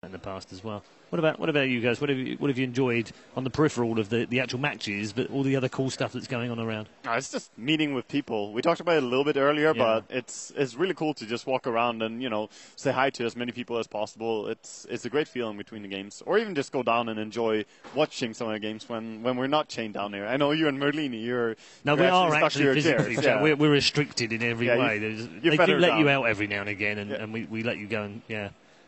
in the past as well. What about you guys? What have you enjoyed on the peripheral of the actual matches, but all the other cool stuff that's going on around? It's just meeting with people. We talked about it a little bit earlier, but it's really cool to just walk around and say hi to as many people as possible. It's a great feeling between the games, or even just go down and enjoy watching some of the games when we're not chained down here. I know you and Merlini, we are actually physically. Yeah. We're restricted in every way. They do let you out every now and again, and we let you go and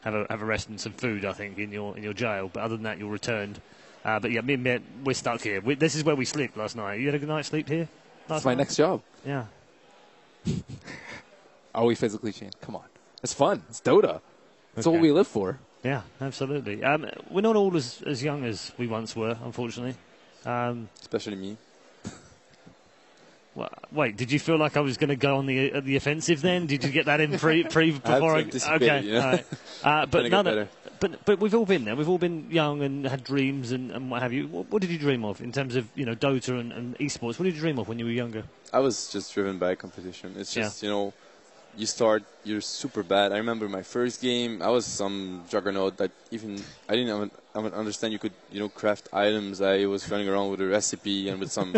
have a rest and some food, I think, in your jail. But other than that, you're returned. But yeah, me and Matt, we're stuck here. This is where we slept last night. You had a good night's sleep here? That's my next job. Yeah. Are we physically chained? Come on. It's fun. It's Dota. That's what we live for. Yeah, absolutely. We're not all as young as we once were, unfortunately. Especially me. Well, wait, did you feel like I was going to go on the offensive then? Did you get that in before I? Okay, yeah. All right. But we've all been there. We've all been young and had dreams and what have you. What did you dream of in terms of Dota and esports? What did you dream of when you were younger? I was just driven by competition. It's just you start, you're super bad. I remember my first game, I was some juggernaut that I didn't even understand you could, craft items. I was running around with a recipe and with some,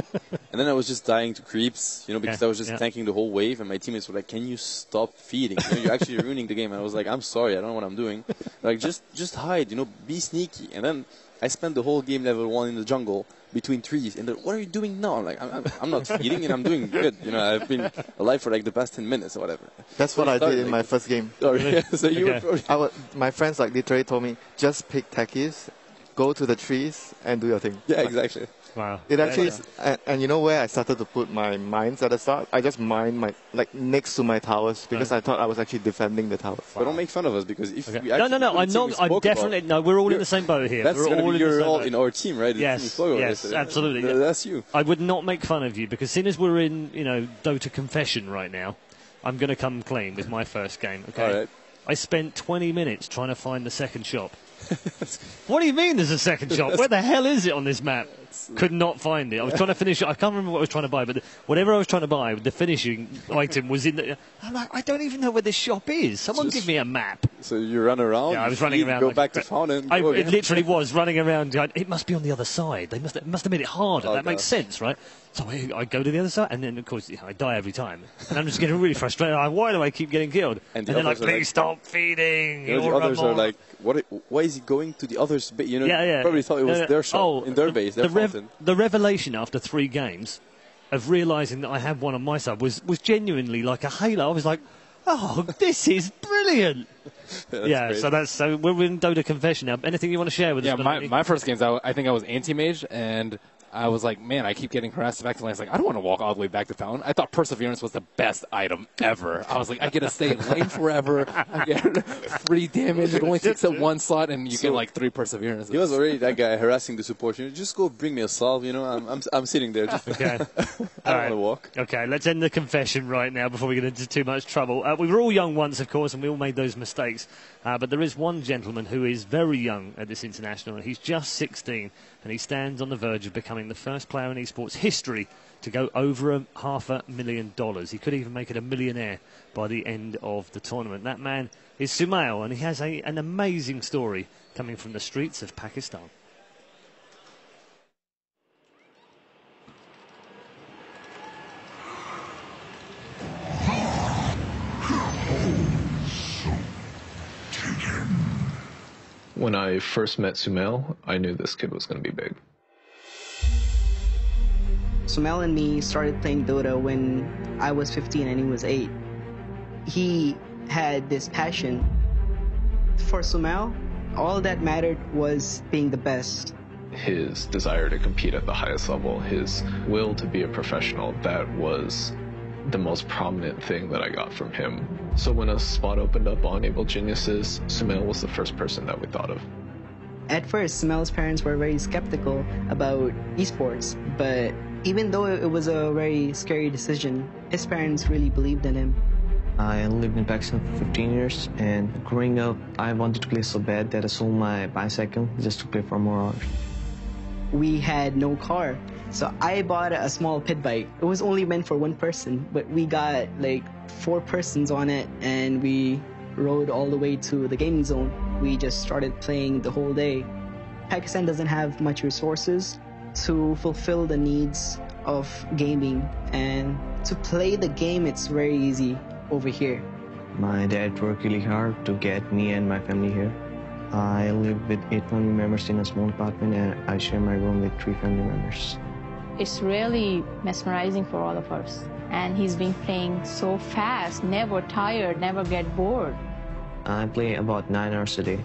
and then I was just dying to creeps, because I was just tanking the whole wave, and my teammates were like, "Can you stop feeding? You're actually ruining the game." And I was like, "I'm sorry, I don't know what I'm doing." Like, just hide, be sneaky. And then I spent the whole game level 1 in the jungle between trees, and what are you doing now? I'm like, I'm not feeding, and I'm doing good. I've been alive for like the past 10 minutes or whatever. That's what I did in my first game. Oh, yeah. So you were probably... my friends literally told me, just pick techies, go to the trees, and do your thing. Yeah, exactly. Wow. It actually is, and you know where I started to put my mines at the start? I just mined next to my towers because I thought I was actually defending the towers. But don't make fun of us, because if we No, I'm not. I'm definitely no. We're all in the same boat here. That's we're all in our team, right? Yes, absolutely. That's you. I would not make fun of you because, seeing as we're in Dota confession right now, I'm going to come clean with my first game. Okay. All right. I spent 20 minutes trying to find the second shop. What do you mean there's a second shop? Where the hell is it on this map? Could not find it. I was trying to finish it. I can't remember what I was trying to buy, but whatever I was trying to buy, the finishing item was in the... I'm like, I don't even know where this shop is. Someone give me a map. So you run around? Yeah, I was running around. Go back to fountain. It literally was running around. It must be on the other side. They must have made it harder. That makes sense, right? So I go to the other side, and then, of course, I die every time. And I'm just getting really frustrated. Why do I keep getting killed? And they're like, please stop feeding. The others are like, why is he going to the others? Probably thought it was their shop, in their base, their fountain. The revelation after 3 games of realising that I had one on my side was genuinely like a halo. I was like, oh, this is brilliant. So we're in Dota confession now. Anything you want to share with us? Yeah, my first games, I think I was anti-mage, and I was like, man, I keep getting harassed back to lane. I was like, I don't want to walk all the way back to fountain. I thought Perseverance was the best item ever. I was like, I get to stay in lane forever. I get free damage. It only takes up 1 slot, and you get like 3 Perseverance. He was already that guy harassing the support. Just go bring me a salve. I'm sitting there. Just okay. I don't want to walk. Okay, let's end the confession right now before we get into too much trouble. We were all young once, of course, and we all made those mistakes. But there is one gentleman who is very young at this international, and he's just 16, and he stands on the verge of becoming the first player in esports history to go over $500,000. He could even make it a millionaire by the end of the tournament. That man is Sumail, and he has an amazing story coming from the streets of Pakistan. When I first met Sumail, I knew this kid was going to be big. Sumail and me started playing Dota when I was 15 and he was 8. He had this passion. For Sumail, all that mattered was being the best. His desire to compete at the highest level, his will to be a professional, that was the most prominent thing that I got from him. So when a spot opened up on Able Geniuses, Sumail was the first person that we thought of. At first, Sumail's parents were very skeptical about esports, but even though it was a very scary decision, his parents really believed in him. I lived in Pakistan for 15 years, and growing up, I wanted to play so bad that I sold my bicycle just to play for more hours. We had no car, so I bought a small pit bike. It was only meant for 1 person, but we got like 4 persons on it, and we rode all the way to the gaming zone. we just started playing the whole day. Pakistan doesn't have much resources to fulfill the needs of gaming, and to play the game, it's very easy over here. My dad worked really hard to get me and my family here. I live with 8 family members in a small apartment, and I share my room with 3 family members. It's really mesmerizing for all of us. And he's been playing so fast, never tired, never get bored. I play about 9 hours a day.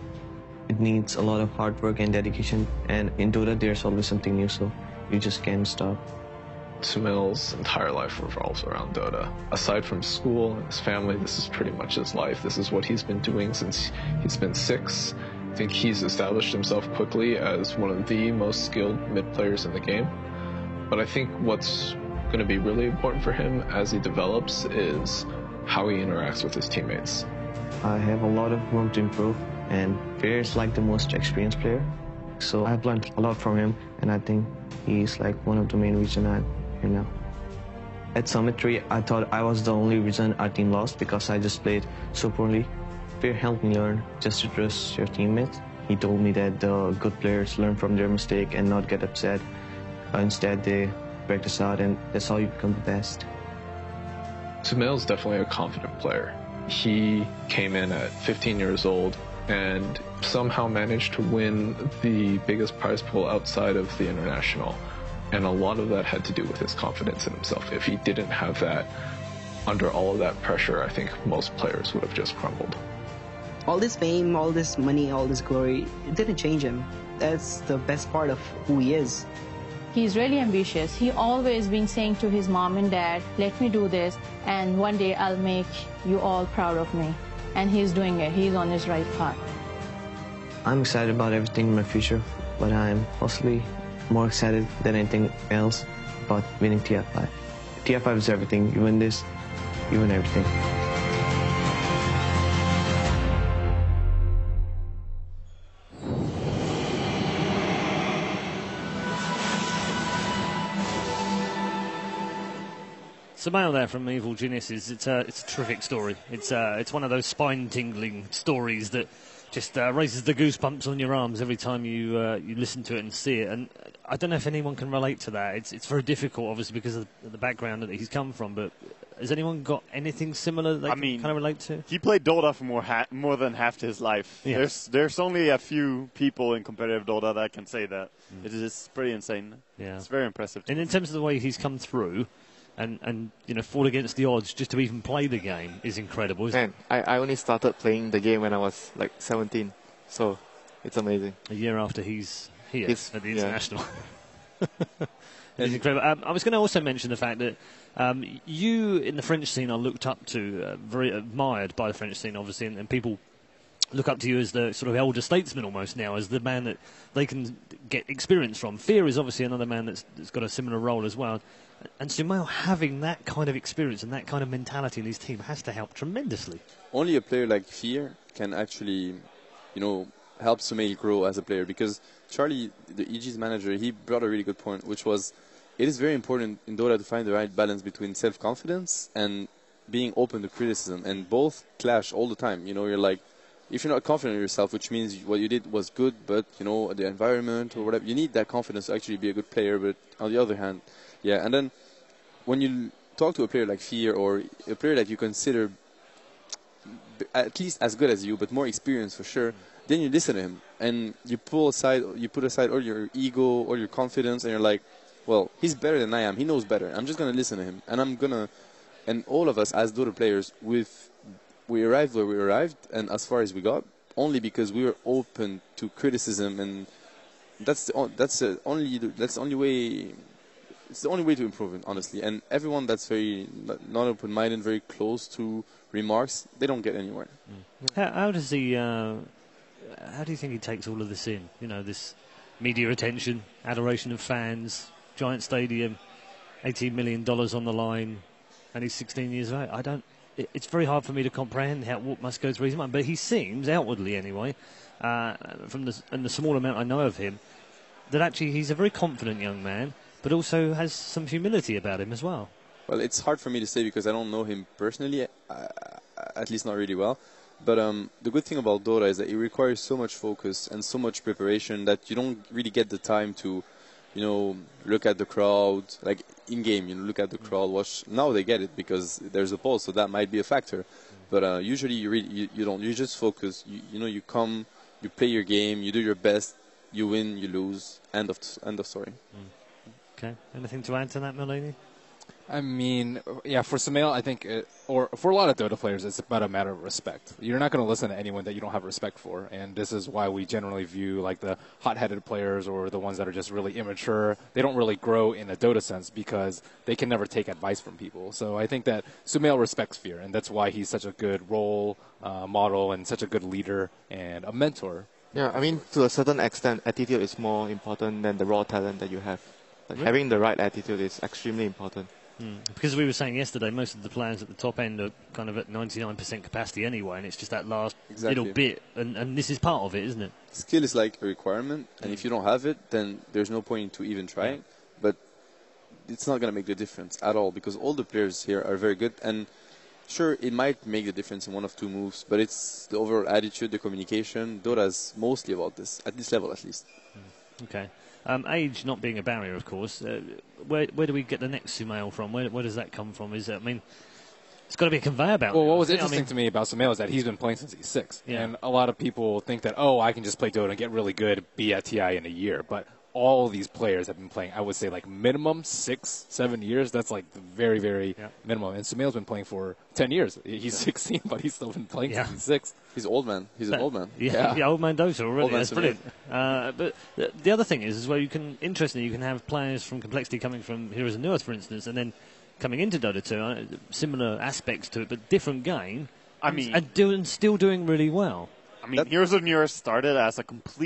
It needs a lot of hard work and dedication, and in Dota there's always something new, so you just can't stop. Sumail's entire life revolves around Dota. Aside from school and his family, this is pretty much his life. This is what he's been doing since he's been 6. I think he's established himself quickly as one of the most skilled mid players in the game. But I think what's going to be really important for him as he develops is how he interacts with his teammates. I have a lot of room to improve, and Fair is like the most experienced player. So I've learned a lot from him, and I think he's like one of the main reasons I'm here now. At Summit 3, I thought I was the only reason our team lost because I just played so poorly. Fair helped me learn just to trust your teammates. He told me that the good players learn from their mistake and not get upset. Instead, they practice out, and that's how you become the best. Sumail's definitely a confident player. He came in at 15 years old and somehow managed to win the biggest prize pool outside of the international. And a lot of that had to do with his confidence in himself. If he didn't have that, under all of that pressure, I think most players would have just crumbled. All this fame, all this money, all this glory, it didn't change him. That's the best part of who he is. He's really ambitious. He always been saying to his mom and dad, let me do this, and one day I'll make you all proud of me. And he's doing it. He's on his right path. I'm excited about everything in my future, but I'm mostly more excited than anything else about winning TF5. TF5 is everything. You win this, you win everything. Sumail there from Evil Geniuses. It's a terrific story. It's one of those spine-tingling stories that just raises the goosebumps on your arms every time you listen to it and see it. And I don't know if anyone can relate to that. It's very difficult, obviously, because of the background that he's come from. But has anyone got anything similar that they can kind of relate to? He played Dota for more than half his life. Yeah. There's only a few people in competitive Dota that can say that. It is pretty insane. Yeah. It's very impressive. And in terms of the way he's come through, and fought against the odds just to even play the game is incredible, isn't it? I only started playing the game when I was like 17, so it's amazing. A year after he's here at the International. Yeah. It's incredible. I was going to also mention the fact that you in the French scene are looked up to, very admired by the French scene, obviously, and people look up to you as the sort of elder statesman almost now, as the man that they can get experience from. Fear is obviously another man that's got a similar role as well. And Sumail having that kind of experience and that kind of mentality in his team has to help tremendously. Only a player like Fear can actually, help Sumail grow as a player, because Charlie, the EG's manager, he brought a really good point, which was it is very important in Dota to find the right balance between self-confidence and being open to criticism, and both clash all the time. You're like, if you're not confident in yourself, which means what you did was good, but, the environment or whatever, you need that confidence to actually be a good player. But on the other hand, yeah, and then when you talk to a player like Fear, or a player that you consider at least as good as you, but more experienced for sure, then you listen to him and you put aside all your ego, all your confidence, and you're like, well, he's better than I am. He knows better. I'm just gonna listen to him, and all of us as Dota players, we arrived where we arrived, and as far as we got, only because we were open to criticism, and that's the only way. It's the only way to improve it, honestly. And everyone that's very not open-minded, very close to remarks, they don't get anywhere. How does he? How do you think he takes all of this in? This media attention, adoration of fans, giant stadium, $18 million on the line, and he's 16 years old. It's very hard for me to comprehend what must go through his mind. But he seems, outwardly anyway, from the small amount I know of him, that actually he's a very confident young man, but also has some humility about him as well. Well, it's hard for me to say because I don't know him personally, at least not really well. But the good thing about Dota is that it requires so much focus and so much preparation that you don't really get the time to, look at the crowd, like in game. Look at the crowd, watch. Now they get it because there's a poll, so that might be a factor. But usually you don't. You just focus. You come, you play your game, you do your best, you win, you lose. End of story. Okay. Anything to add to that, Melanie? I mean, yeah, for Sumail, I think, or for a lot of Dota players, it's about a matter of respect. You're not going to listen to anyone that you don't have respect for, and this is why we generally view like the hot-headed players or the ones that are just really immature. They don't really grow in a Dota sense because they can never take advice from people. So I think that Sumail respects fear, and that's why he's such a good role model and such a good leader and a mentor. Yeah, I mean, to a certain extent, attitude is more important than the raw talent that you have. Like, having the right attitude is extremely important. Because we were saying yesterday, most of the players at the top end are kind of at 99% capacity anyway, and it's just that last little bit, and this is part of it, isn't it? Skill is like a requirement, and if you don't have it, then there's no point to even trying. But it's not going to make the difference at all, because all the players here are very good, and sure, it might make the difference in one of two moves, but it's the overall attitude, the communication. Dota is mostly about this, at this level at least. Okay. Age not being a barrier, of course. Where do we get the next Sumail from? Where does that come from? It's got to be a conveyor belt. Well, what was interesting to me about Sumail is that he's been playing since he's 6. Yeah. And a lot of people think that, I can just play Dota and get really good, be at TI in a year. But all these players have been playing, I would say, like minimum 6-7 years. That's like the very, very minimum. And Sumail's been playing for 10 years. He's 16, but he's still been playing since he's 6. He's old man. He's an old man. Yeah, old man Dota already. That's brilliant. But the other thing is where you can have players from Complexity coming from Heroes of Newerth, for instance, and then coming into Dota 2, similar aspects to it, but different game. And still doing really well. I mean, Heroes of Newerth started as a complete